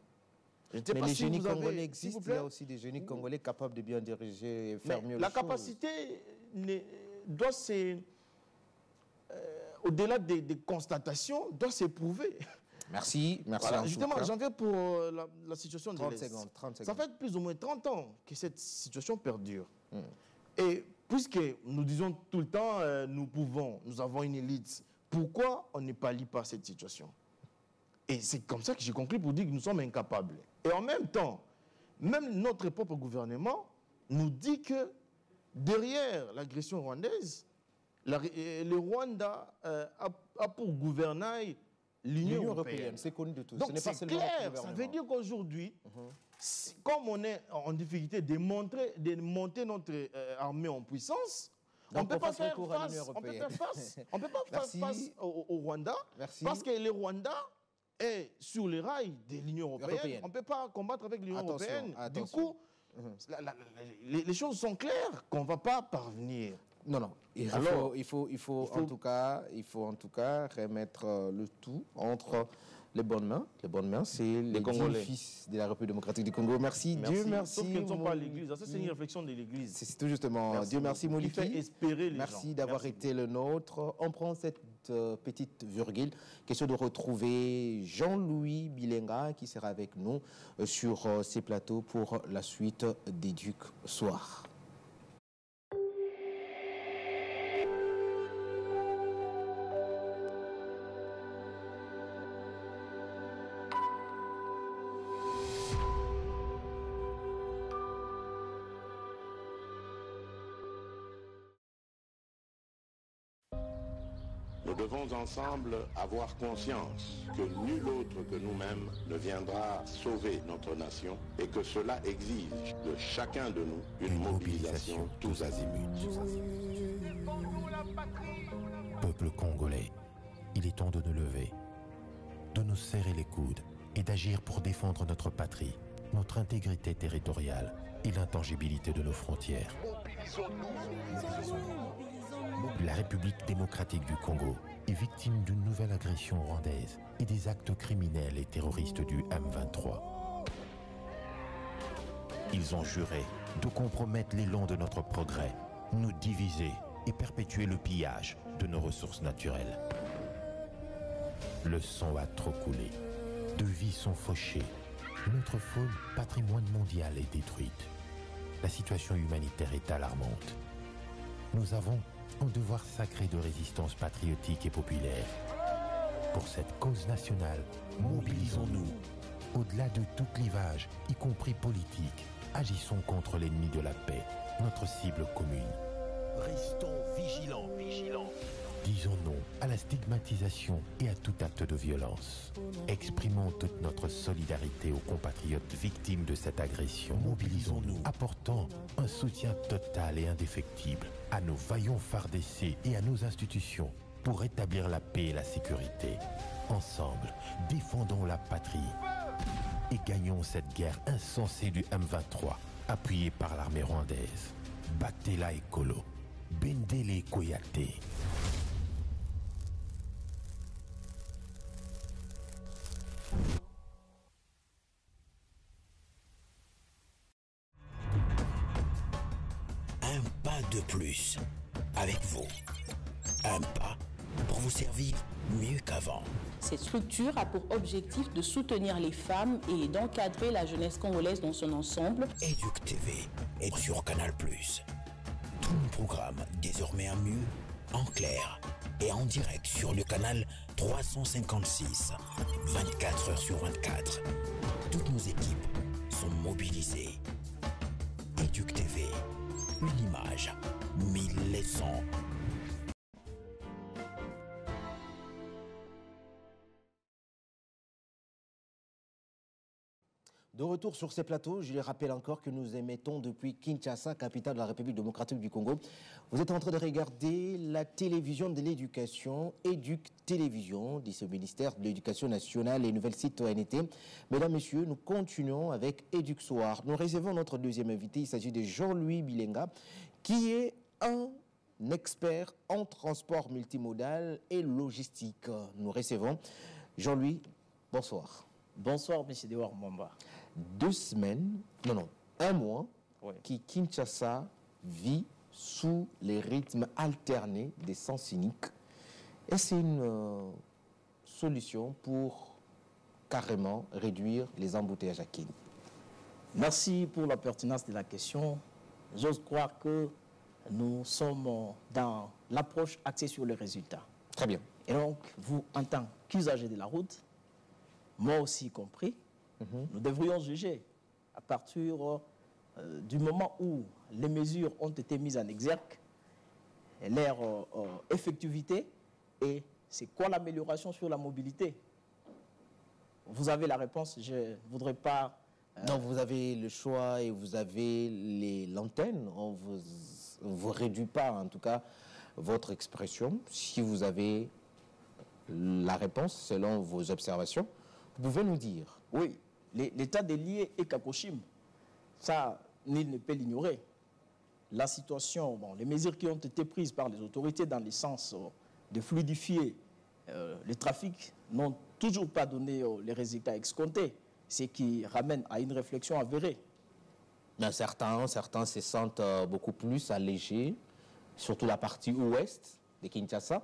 Mais les génies congolais existent, il y a aussi des génies congolais capables de bien diriger et faire mieux les choses. La capacité doit se... au-delà des constatations, doit s'éprouver. Merci. Merci. Voilà, justement, j'en viens pour la situation de 30 secondes. Ça fait plus ou moins 30 ans que cette situation perdure. Et puisque nous disons tout le temps, nous avons une élite, pourquoi on ne pallie pas cette situation? Et c'est comme ça que j'ai conclu pour dire que nous sommes incapables. Et en même temps, même notre propre gouvernement nous dit que derrière l'agression rwandaise, le Rwanda a pour gouvernail l'Union européenne. C'est connu de tous. Donc c'est clair, ça veut dire qu'aujourd'hui, comme on est en difficulté de monter notre armée en puissance, on ne peut pas faire face au Rwanda, parce que le Rwanda est sur les rails de l'Union européenne. On ne peut pas combattre avec l'Union européenne. Du coup, les choses sont claires qu'on ne va pas parvenir. Non. Il faut en tout cas remettre le tout entre les bonnes mains. Les bonnes mains, c'est les Congolais, fils de la République démocratique du Congo. Merci. Dieu merci. Sauf qu'ils ne sont pas à l'Église. Ça, c'est une réflexion de l'Église. C'est tout justement. Merci. Dieu merci, Molifi. Merci d'avoir été le nôtre. On prend cette petite virgule. Question de retrouver Jean-Louis Bilenga qui sera avec nous sur ces plateaux pour la suite d'Éduc Soir. Nous devons ensemble avoir conscience que nul autre que nous-mêmes ne viendra sauver notre nation et que cela exige de chacun de nous une mobilisation tous azimuts. Peuple congolais, il est temps de nous lever, de nous serrer les coudes et d'agir pour défendre notre patrie, notre intégrité territoriale et l'intangibilité de nos frontières. La République démocratique du Congo est victime d'une nouvelle agression rwandaise et des actes criminels et terroristes du M23. Ils ont juré de compromettre l'élan de notre progrès, nous diviser et perpétuer le pillage de nos ressources naturelles. Le sang a trop coulé, de vies sont fauchées, notre faune, patrimoine mondial, est détruite. La situation humanitaire est alarmante. Nous avons un devoir sacré de résistance patriotique et populaire. Pour cette cause nationale, mobilisons-nous. Au-delà de tout clivage, y compris politique, agissons contre l'ennemi de la paix, notre cible commune. Restons vigilants. Disons non à la stigmatisation et à tout acte de violence. Exprimons toute notre solidarité aux compatriotes victimes de cette agression. Mobilisons-nous, apportant un soutien total et indéfectible à nos vaillants FARDC et à nos institutions pour rétablir la paix et la sécurité. Ensemble, défendons la patrie et gagnons cette guerre insensée du M23, appuyée par l'armée rwandaise. Battez-la Ekolo, Bendele Koyate. Un pas de plus avec vous. Un pas pour vous servir mieux qu'avant. Cette structure a pour objectif de soutenir les femmes et d'encadrer la jeunesse congolaise dans son ensemble. Éduc TV est sur Canal+. Tout le programme désormais en mieux, en clair et en direct sur le canal 356, 24 heures sur 24. Toutes nos équipes sont mobilisées. Éduc TV, une image, 1000 leçons. De retour sur ces plateaux, je les rappelle encore que nous émettons depuis Kinshasa, capitale de la République démocratique du Congo. Vous êtes en train de regarder la télévision de l'éducation, Éduc Télévision, de ce ministère de l'Éducation nationale et nouvelle citoyenneté. Mesdames, Messieurs, nous continuons avec Éduc Soir. Nous recevons notre deuxième invité, il s'agit de Jean-Louis Bilenga, qui est un expert en transport multimodal et logistique. Nous recevons Jean-Louis, bonsoir. Bonsoir, M. Dewar Mwamba. 2 semaines, un mois, Oui. qui Kinshasa vit sous les rythmes alternés des sens uniques. Est-ce une solution pour carrément réduire les embouteillages à Kin? Merci pour la pertinence de la question. J'ose croire que nous sommes dans l'approche axée sur les résultats. Très bien. Et donc, vous, en tant qu'usager de la route, moi aussi compris, nous devrions juger à partir du moment où les mesures ont été mises en exergue, leur effectivité et c'est quoi l'amélioration sur la mobilité. Vous avez la réponse, je ne voudrais pas... Non, vous avez le choix et vous avez l'antenne. On ne vous réduit pas, en tout cas, votre expression. Si vous avez la réponse selon vos observations, vous pouvez nous dire. Oui, l'état des liés est Kakoshim. Ça, nul ne peut l'ignorer. La situation, bon, les mesures qui ont été prises par les autorités dans le sens de fluidifier le trafic n'ont toujours pas donné les résultats escomptés, ce qui ramène à une réflexion avérée. Mais certains se sentent beaucoup plus allégés, surtout la partie ouest de Kinshasa.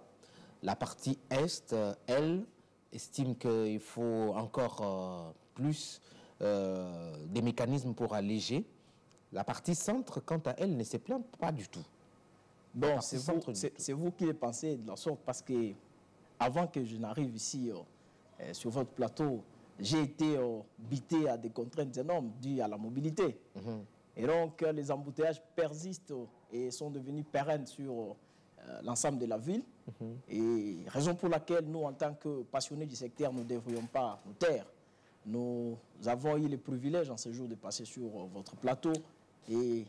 La partie est, elle, estime qu'il faut encore plus des mécanismes pour alléger. La partie centre, quant à elle, ne se plaint pas du tout. Bon, c'est vous qui le pensez de la sorte, parce que avant que je n'arrive ici sur votre plateau, j'ai été bité à des contraintes énormes dues à la mobilité. Et donc, les embouteillages persistent et sont devenus pérennes sur l'ensemble de la ville. Et raison pour laquelle nous, en tant que passionnés du secteur, nous ne devrions pas nous taire. Nous avons eu le privilège en ce jour de passer sur votre plateau et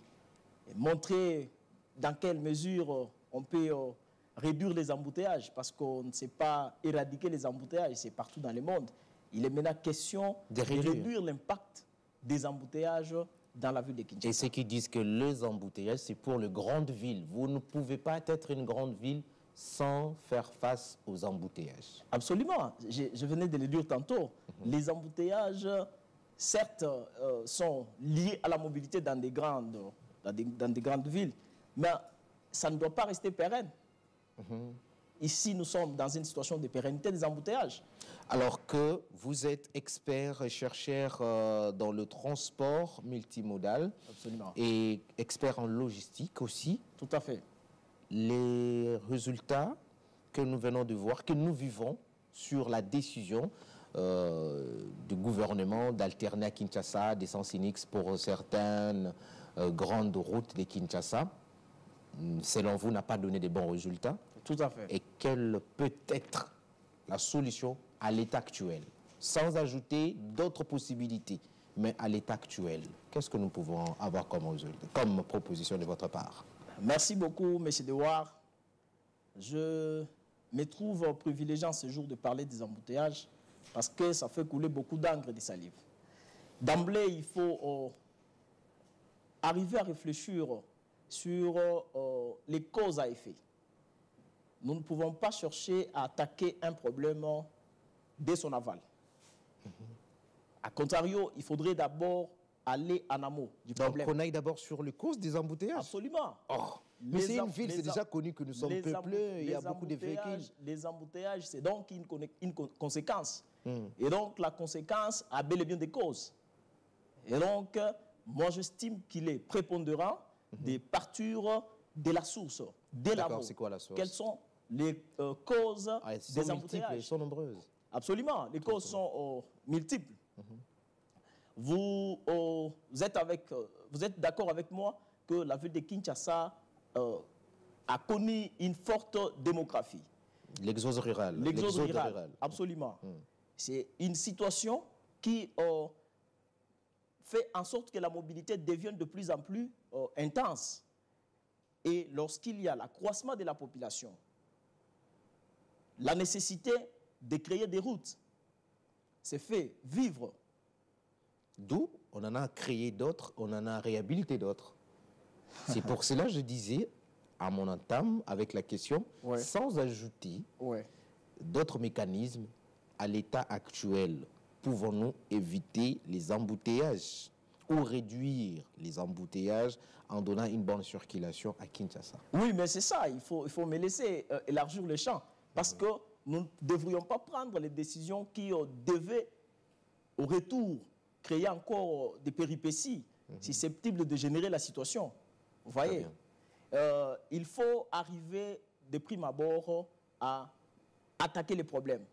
montrer dans quelle mesure on peut réduire les embouteillages, parce qu'on ne sait pas éradiquer les embouteillages, c'est partout dans le monde. Il est maintenant question de réduire l'impact des embouteillages dans la ville de Kinshasa. Et ceux qui disent que les embouteillages, c'est pour les grandes villes. Vous ne pouvez pas être une grande ville sans faire face aux embouteillages. Absolument. Je venais de le dire tantôt. Les embouteillages, certes, sont liés à la mobilité dans des grandes villes, mais ça ne doit pas rester pérenne. Ici, nous sommes dans une situation de pérennité des embouteillages. Alors que vous êtes expert et chercheur dans le transport multimodal. Absolument. Et expert en logistique aussi. Tout à fait. Les résultats que nous venons de voir, que nous vivons sur la décision du gouvernement d'alterner à Kinshasa des sens uniques pour certaines grandes routes de Kinshasa, selon vous, n'a pas donné de bons résultats. Tout à fait. Et quelle peut être la solution à l'état actuel, sans ajouter d'autres possibilités, mais à l'état actuel? Qu'est-ce que nous pouvons avoir comme résultat, comme proposition de votre part? Merci beaucoup, M. Dewar. Je me trouve privilégié en ce jour de parler des embouteillages parce que ça fait couler beaucoup d'encre et de salive. D'emblée, il faut arriver à réfléchir sur les causes à effet. Nous ne pouvons pas chercher à attaquer un problème dès son aval. A contrario, il faudrait d'abord aller en amont du problème. Donc on aille d'abord sur les causes des embouteillages. Absolument. Oh, mais c'est une ville, c'est déjà connu que nous sommes peuplés, il y a beaucoup de véhicules. Les embouteillages, c'est donc une conséquence. Et donc la conséquence a bel et bien des causes. Et donc, moi j'estime qu'il est prépondérant de partir de la source, dès l'amont. C'est quoi la source? Quelles sont les causes des embouteillages? Elles sont nombreuses. Absolument, les causes sont multiples. Vous êtes d'accord avec moi que la ville de Kinshasa a connu une forte démographie. L'exode rural. L'exode rural, absolument. C'est une situation qui fait en sorte que la mobilité devienne de plus en plus intense. Et lorsqu'il y a l'accroissement de la population, la nécessité de créer des routes s'est fait vivre. D'où on en a créé d'autres, on en a réhabilité d'autres. C'est pour cela que je disais, à mon entame, avec la question, sans ajouter d'autres mécanismes à l'état actuel, pouvons-nous éviter les embouteillages ou réduire les embouteillages en donnant une bonne circulation à Kinshasa? Oui, mais c'est ça, il faut me laisser élargir le champ, parce que nous ne devrions pas prendre les décisions qui devaient au retour, créer encore des péripéties susceptibles de générer la situation. Vous voyez, il faut arriver de prime abord à attaquer les problèmes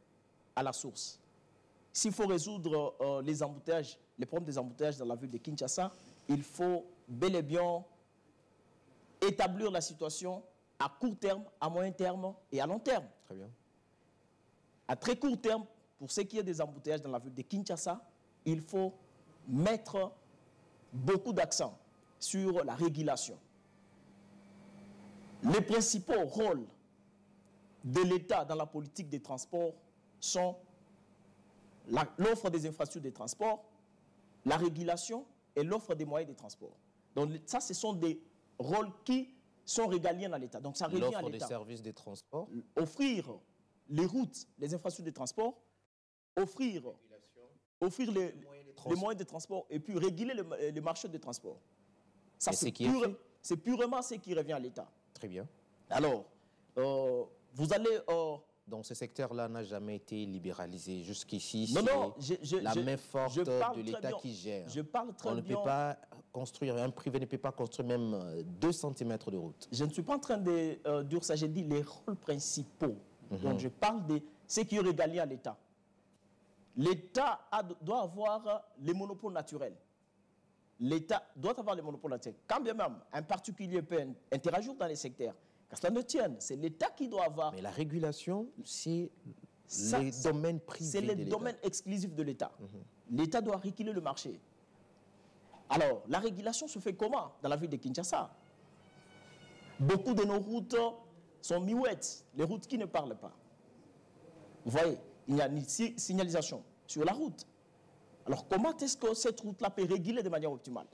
à la source. S'il faut résoudre les embouteillages, les problèmes des embouteillages dans la ville de Kinshasa, il faut bel et bien établir la situation à court terme, à moyen terme et à long terme. Très bien. À très court terme, pour ce qui est des embouteillages dans la ville de Kinshasa, il faut mettre beaucoup d'accent sur la régulation. Les principaux rôles de l'État dans la politique des transports sont l'offre des infrastructures de transport, la régulation et l'offre des moyens de transport. Donc ça, ce sont des rôles qui sont régaliens dans l'État. Donc ça revient à l'État. L'offre des services de transport. Offrir les routes, les infrastructures de transport, offrir les moyens de transport et puis réguler le marché de transport. Ça, c'est purement ce qui revient à l'État. Très bien. Alors, vous allez... Donc ce secteur-là n'a jamais été libéralisé jusqu'ici. Non, la main forte de l'État qui gère. Je parle très bien. On ne peut pas construire, un privé ne peut pas construire même 2 cm de route. Je ne suis pas en train de dire ça, j'ai dit les rôles principaux. Donc je parle de ce qui est régalien à l'État. L'État doit avoir les monopoles naturels. L'État doit avoir les monopoles naturels. Quand bien même un particulier peut interagir dans les secteurs, qu'à cela ne tienne, c'est l'État qui doit avoir... Mais la régulation, c'est les domaines privés. C'est les domaines exclusifs de l'État. L'État doit réguler le marché. Alors, la régulation se fait comment dans la ville de Kinshasa? Beaucoup de nos routes sont muettes, les routes qui ne parlent pas. Vous voyez, il n'y a ni signalisation sur la route. Alors, comment est-ce que cette route-là peut réguler de manière optimale?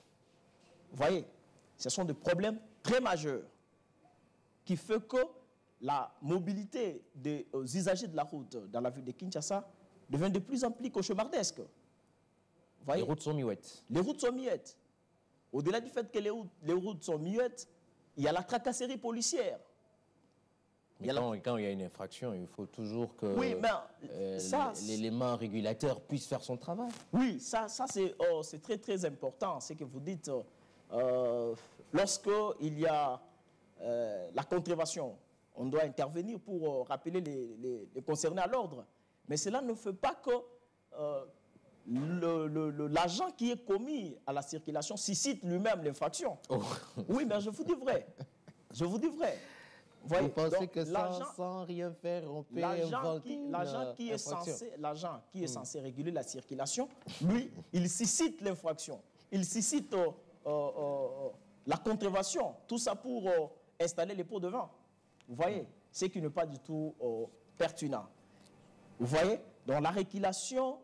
Vous voyez, ce sont des problèmes très majeurs qui fait que la mobilité des usagers de la route dans la ville de Kinshasa devient de plus en plus cauchemardesque. Les routes sont muettes. Les routes sont muettes. Au-delà du fait que les routes sont muettes, il y a la tracasserie policière. Mais quand il y a une infraction, il faut toujours que l'élément régulateur puisse faire son travail. Oui, ça c'est très très important. C'est que vous dites, lorsqu'il y a la contravention, on doit intervenir pour rappeler les concernés à l'ordre. Mais cela ne fait pas que l'agent qui est commis à la circulation suscite lui-même l'infraction. Oh. Oui, mais je vous dis vrai. Je vous dis vrai. Vous pensez que sans rien faire, on peut inventer l'agent qui est censé réguler la circulation, lui, il suscite l'infraction. Il suscite la contravention. Tout ça pour installer les pots de vin. Vous voyez, ce qui n'est pas du tout pertinent. Vous voyez, dans la régulation,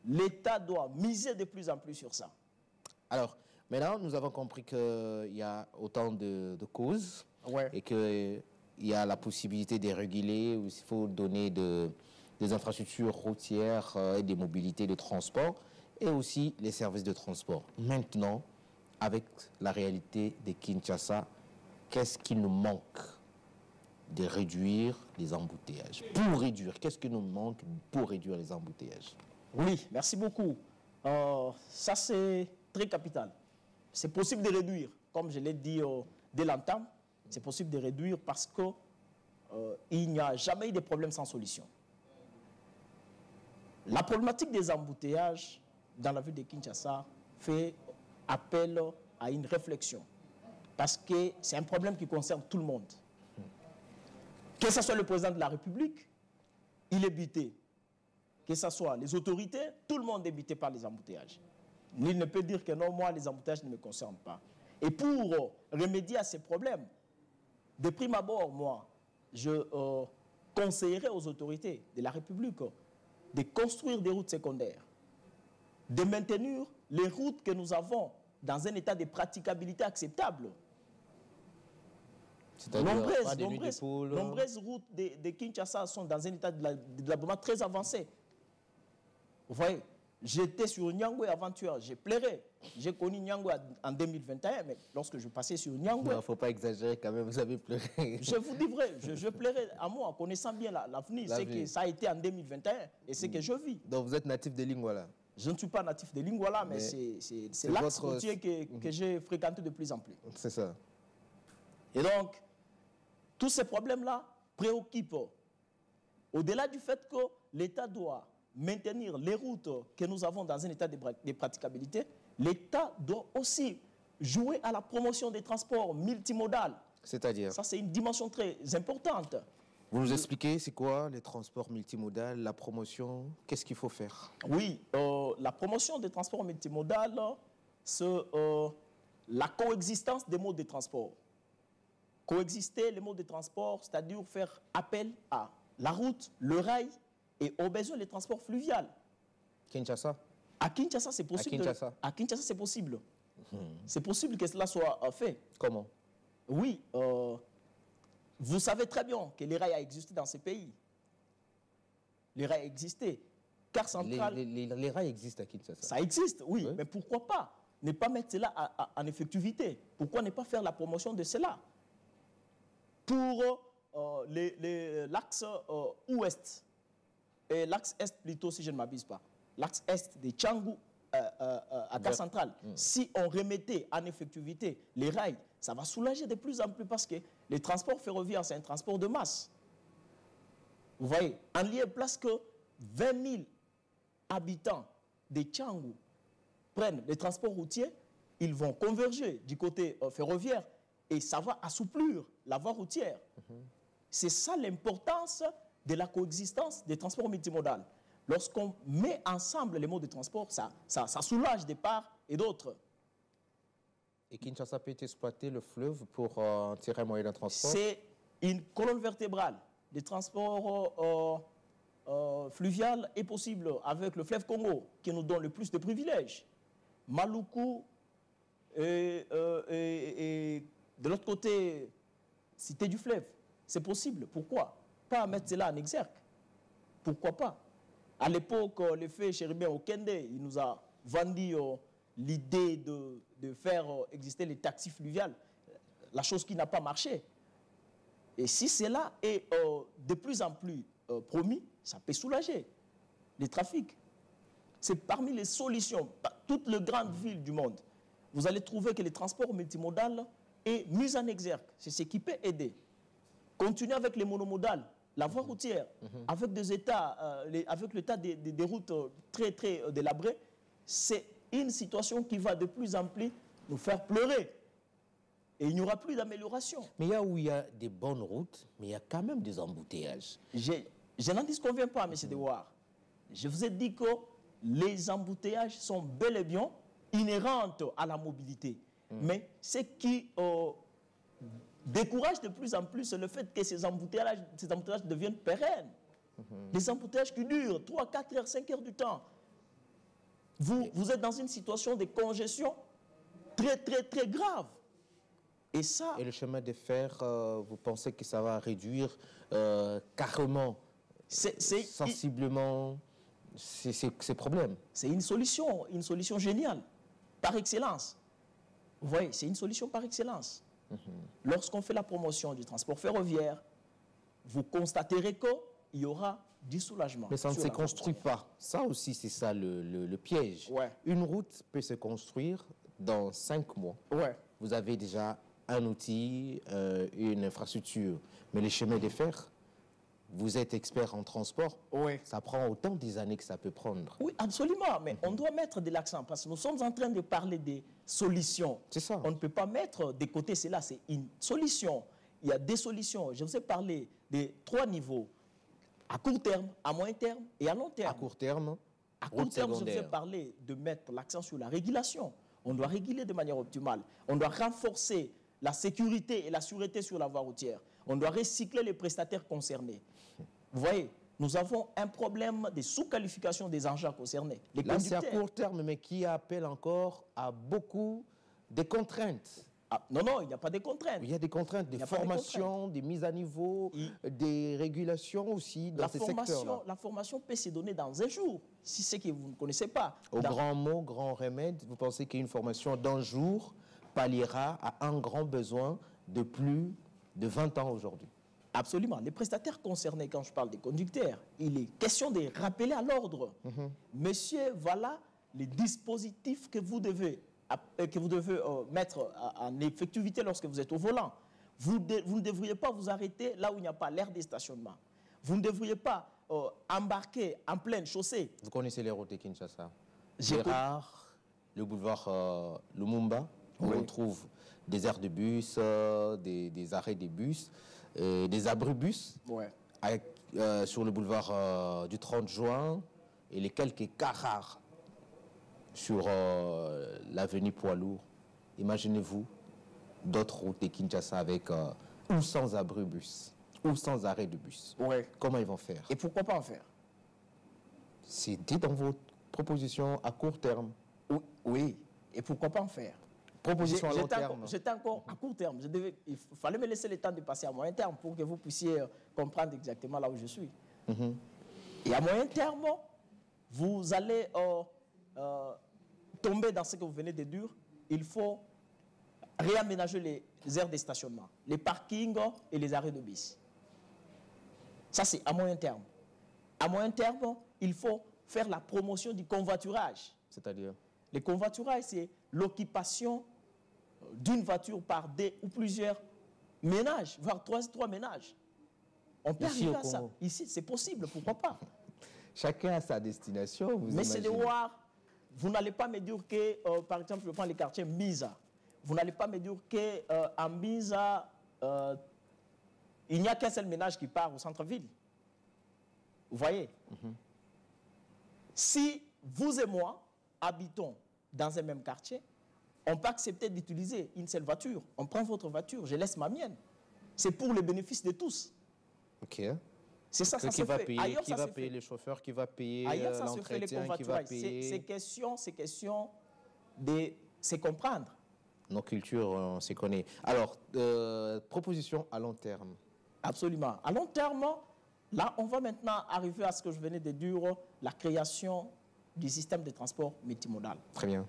l'État doit miser de plus en plus sur ça. Alors, maintenant, nous avons compris qu'il y a autant de causes et qu'il y a la possibilité de réguler, où il faut donner des infrastructures routières et des mobilités de transport, et aussi les services de transport. Maintenant, avec la réalité de Kinshasa, qu'est-ce qui nous manque de réduire les embouteillages? Pour réduire, qu'est-ce qui nous manque pour réduire les embouteillages? Oui, merci beaucoup. Ça, c'est très capital. C'est possible de réduire, comme je l'ai dit dès l'entame, c'est possible de réduire parce qu'il n'y a jamais eu de problème sans solution. La problématique des embouteillages dans la ville de Kinshasa fait appel à une réflexion. Parce que c'est un problème qui concerne tout le monde. Que ce soit le président de la République, il est buté. Que ce soit les autorités, tout le monde est buté par les embouteillages. Nul ne peut dire que non, moi, les embouteillages ne me concernent pas. Et pour remédier à ces problèmes, de prime abord, moi, je conseillerais aux autorités de la République de construire des routes secondaires, de maintenir les routes que nous avons dans un état de praticabilité acceptable. Nombreuses routes de Kinshasa sont dans un état de délabrement très avancé. Vous voyez, j'étais sur Nyangwe avant-hier, j'ai pleuré. J'ai connu Nyangwe en 2021, mais lorsque je passais sur Nyangwe... Il ne faut pas exagérer quand même, vous avez pleuré. Je vous dis vrai, je pleurais à moi, en connaissant bien l'avenir. C'est que ça a été en 2021 et c'est que je vis. Donc vous êtes natif de Lingouala? Je ne suis pas natif de Lingouala, mais c'est l'axe routier que j'ai fréquenté de plus en plus. C'est ça. Et donc, tous ces problèmes-là préoccupent. Au-delà du fait que l'État doit maintenir les routes que nous avons dans un état de praticabilité, l'État doit aussi jouer à la promotion des transports multimodaux. C'est-à-dire? Ça, c'est une dimension très importante. Vous nous expliquez, c'est quoi les transports multimodaux, la promotion, qu'est-ce qu'il faut faire? Oui, la promotion des transports multimodaux, c'est la coexistence des modes de transport. Coexister les modes de transport, c'est-à-dire faire appel à la route, le rail, et au besoin les transports fluviaux. Kinshasa? À Kinshasa, c'est possible. À Kinshasa, c'est possible. C'est possible que cela soit fait. Comment? Oui. Vous savez très bien que les rails a existé dans ces pays. Les rails existaient. Car central... Les rails existent à Kinshasa? Ça existe, oui. Mais pourquoi pas ne pas mettre cela en effectivité? Pourquoi ne pas faire la promotion de cela? Pour l'axe ouest, et l'axe est plutôt, si je ne m'abuse pas, l'axe est de Tchangou à Gare Centrale. Si on remettait en effectivité les rails, ça va soulager de plus en plus parce que le transport ferroviaire, c'est un transport de masse. Vous voyez, en lieu place que 20 000 habitants de Tchangou prennent les transports routiers, ils vont converger du côté ferroviaire et ça va assouplir la voie routière. C'est ça l'importance de la coexistence des transports multimodaux. Lorsqu'on met ensemble les modes de transport, ça soulage des parts et d'autres. Et Kinshasa peut exploiter le fleuve pour tirer un moyen de transport? C'est une colonne vertébrale. Le transport fluvial est possible avec le fleuve Congo, qui nous donne le plus de privilèges. Maluku et de l'autre côté, Cité du fleuve. C'est possible. Pourquoi pas mettre cela en exergue? Pourquoi pas? À l'époque, le fait Chéribin Okende, il nous a vendu l'idée de faire exister les taxis fluviales, la chose qui n'a pas marché. Et si cela est de plus en plus promis, ça peut soulager les trafics. C'est parmi les solutions. Toutes les grandes villes du monde, vous allez trouver que le transport multimodal est mis en exergue. C'est ce qui peut aider. Continuer avec les monomodales, la voie routière, avec des états, avec l'état des routes très délabrées, c'est une situation qui va de plus en plus nous faire pleurer. Et il n'y aura plus d'amélioration. Mais il y a où il y a des bonnes routes, mais il y a quand même des embouteillages. Je n'en disconviens pas, M. Dewar. Je vous ai dit que les embouteillages sont bel et bien inhérents à la mobilité. Mais ce qui décourage de plus en plus, c'est le fait que ces embouteillages deviennent pérennes. Des embouteillages qui durent 3, 4 heures, 5 heures du temps. Vous êtes dans une situation de congestion très grave. Et ça... Et le chemin de fer, vous pensez que ça va réduire carrément, sensiblement ces problèmes? C'est une solution géniale, par excellence. Vous voyez, c'est une solution par excellence. Lorsqu'on fait la promotion du transport ferroviaire, vous constaterez qu'il y aura du soulagement. Mais ça ne se construit pas. Ça aussi, c'est ça le piège. Ouais. Une route peut se construire dans 5 mois. Ouais. Vous avez déjà un outil, une infrastructure. Mais les chemins de fer, vous êtes expert en transport. Oui. Ça prend autant des années que ça peut prendre. Oui, absolument. Mais on doit mettre de l'accent parce que nous sommes en train de parler des solutions. C'est ça. On ne peut pas mettre de côté cela. C'est une solution. Il y a des solutions. Je vous ai parlé des 3 niveaux. À court terme, à moyen terme et à long terme. À court terme, je vous ai parlé de mettre l'accent sur la régulation. On doit réguler de manière optimale. On doit renforcer la sécurité et la sûreté sur la voie routière. On doit recycler les prestataires concernés. Vous voyez, nous avons un problème de sous-qualification des engins concernés. Là, c'est à court terme, mais qui appelle encore à beaucoup de contraintes. Ah, non, il n'y a pas de contraintes. Il y a des contraintes, des formations, des mises à niveau, des régulations aussi dans ces secteurs-là. La formation peut se donner dans un jour, si c'est que vous ne connaissez pas. Au grand mot, grand remède, vous pensez qu'une formation d'un jour palliera à un grand besoin de plus de 20 ans aujourd'hui? Absolument. Les prestataires concernés, quand je parle des conducteurs, il est question de rappeler à l'ordre. Monsieur, voilà les dispositifs que vous devez mettre en effectivité lorsque vous êtes au volant. Vous ne devriez pas vous arrêter là où il n'y a pas l'aire de stationnement. Vous ne devriez pas embarquer en pleine chaussée. Vous connaissez les routes de Kinshasa? Gérard, le boulevard Lumumba, où on trouve des aires de bus, des arrêts de bus, des abribus, sur le boulevard du 30 juin, et les quelques cars rares sur l'avenue Poids-Lourd. Imaginez-vous d'autres routes de Kinshasa avec ou sans abribus, ou sans arrêt de bus. Comment ils vont faire? Et pourquoi pas en faire? C'est dit dans votre proposition à court terme. Oui, et pourquoi pas en faire? Proposition à long terme. J'étais encore à court terme. Il fallait me laisser le temps de passer à moyen terme pour que vous puissiez comprendre exactement là où je suis. Et à moyen terme, vous allez tomber dans ce que vous venez de dire. Il faut réaménager les aires de stationnement, les parkings et les arrêts de bus. Ça, c'est à moyen terme. À moyen terme, il faut faire la promotion du convoiturage. C'est-à-dire? Le convoiturage, c'est l'occupation d'une voiture par des ou plusieurs ménages, voire trois ménages. On peut arriver à ça. Ici, c'est possible, pourquoi pas? Chacun a sa destination, vous mais c'est de voir, vous n'allez pas me dire que, par exemple, je prends les quartiers Misa. Vous n'allez pas me dire qu'en Misa, il n'y a qu'un seul ménage qui part au centre-ville. Vous voyez? Si vous et moi habitons dans un même quartier, on peut accepter d'utiliser une seule voiture. On prend votre voiture, je laisse ma mienne. C'est pour le bénéfice de tous. OK. C'est ça, ça se fait. Ailleurs, qui va payer le chauffeur, qui va payer l'entretien, qui va payer... C'est question de se comprendre. Nos cultures, on se connaît. Alors, proposition à long terme. Absolument. À long terme, là, on va maintenant arriver à ce que je venais de dire, la création du système de transport multimodal. Très bien.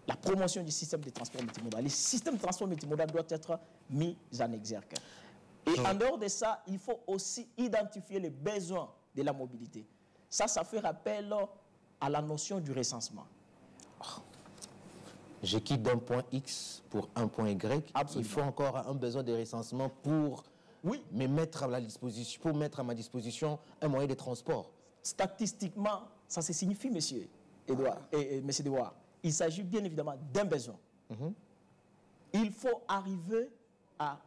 La promotion du système de transport multimodal. Le système de transport multimodal doit être mis en exergue. Et en dehors de ça, il faut aussi identifier les besoins de la mobilité. Ça fait appel à la notion du recensement. Je quitte d'un point X pour un point Y. Absolument. Il faut encore un besoin de recensement pour me mettre à ma disposition un moyen de transport. Statistiquement, ça se signifie, monsieur Edouard, monsieur Edouard. Il s'agit bien évidemment d'un besoin. Il faut arriver à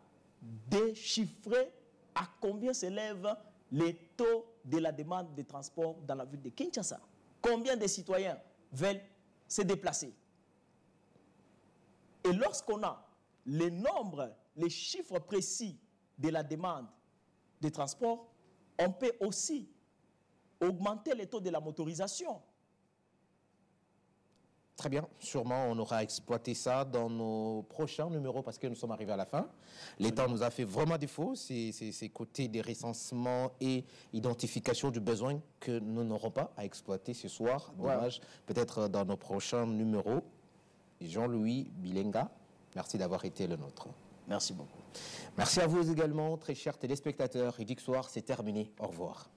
déchiffrer à combien s'élèvent les taux de la demande de transport dans la ville de Kinshasa. Combien de citoyens veulent se déplacer? Et lorsqu'on a les nombres, les chiffres précis de la demande de transport, on peut aussi augmenter les taux de la motorisation. Très bien. Sûrement, on aura exploité ça dans nos prochains numéros parce que nous sommes arrivés à la fin. L'État nous a fait vraiment défaut, ces côtés des recensements et identification du besoin que nous n'aurons pas à exploiter ce soir. Dommage. Peut-être dans nos prochains numéros. Jean-Louis Bilenga, merci d'avoir été le nôtre. Merci beaucoup. Merci à vous également, très chers téléspectateurs. Et dix soir, c'est terminé. Au revoir.